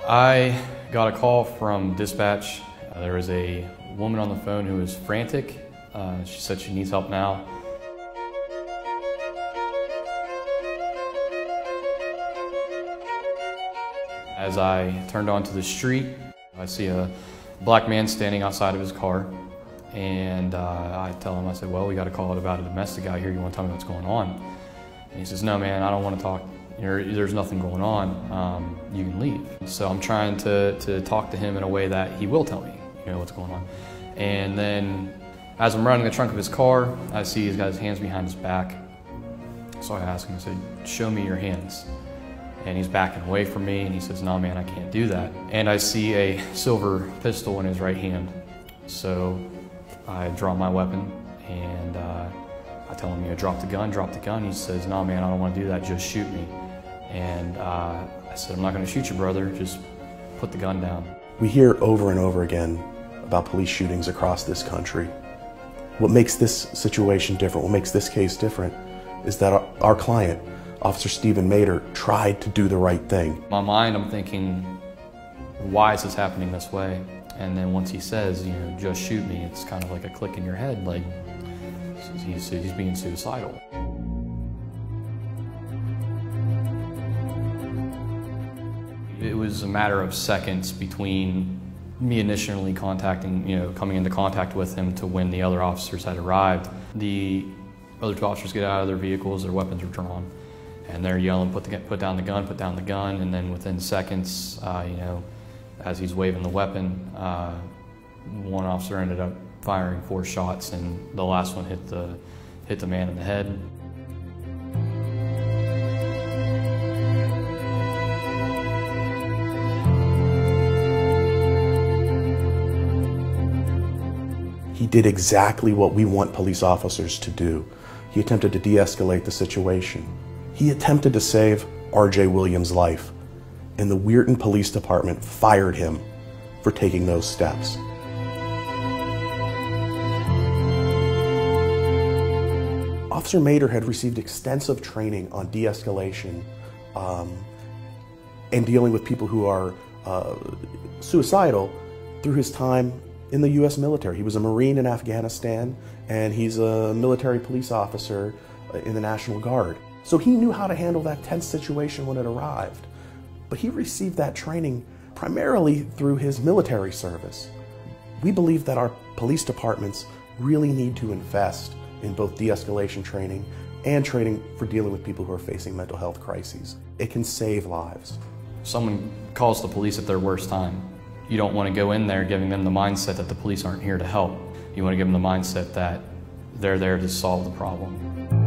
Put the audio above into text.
I got a call from dispatch. There was a woman on the phone who was frantic. She said she needs help now. As I turned onto the street, I see a black man standing outside of his car, and I tell him, I said, well, we got a call about a domestic out here. You want to tell me what's going on? And he says, no, man, I don't want to talk. There's nothing going on. You can leave. So I'm trying to talk to him in a way that he will tell me, what's going on. And then as I'm running the trunk of his car, I see he's got his hands behind his back. So I ask him, I said, show me your hands. And he's backing away from me, and he says, no, man, I can't do that. And I see a silver pistol in his right hand. So I draw my weapon, and I tell him, drop the gun, drop the gun. He says, no, man, I don't want to do that, just shoot me. And I said, I'm not going to shoot you, brother, just put the gun down. We hear over and over again about police shootings across this country. What makes this situation different, what makes this case different, is that our client, Officer Stephen Mader, tried to do the right thing. In my mind, I'm thinking, why is this happening this way? And then once he says, just shoot me, it's kind of like a click in your head, like he's being suicidal. It was a matter of seconds between me initially contacting, coming into contact with him to when the other officers had arrived. The other two officers get out of their vehicles, their weapons are drawn, and they're yelling, put down the gun, put down the gun, and then within seconds, as he's waving the weapon, one officer ended up firing 4 shots, and the last one hit the man in the head. He did exactly what we want police officers to do. He attempted to de-escalate the situation. He attempted to save R.J. Williams' life, and the Weirton Police Department fired him for taking those steps. Officer Mader had received extensive training on de-escalation and dealing with people who are suicidal through his time in the U.S. military. He was a Marine in Afghanistan, and he's a military police officer in the National Guard. So he knew how to handle that tense situation when it arrived. But he received that training primarily through his military service. We believe that our police departments really need to invest in both de-escalation training and training for dealing with people who are facing mental health crises. It can save lives. Someone calls the police at their worst time. You don't want to go in there giving them the mindset that the police aren't here to help. You want to give them the mindset that they're there to solve the problem.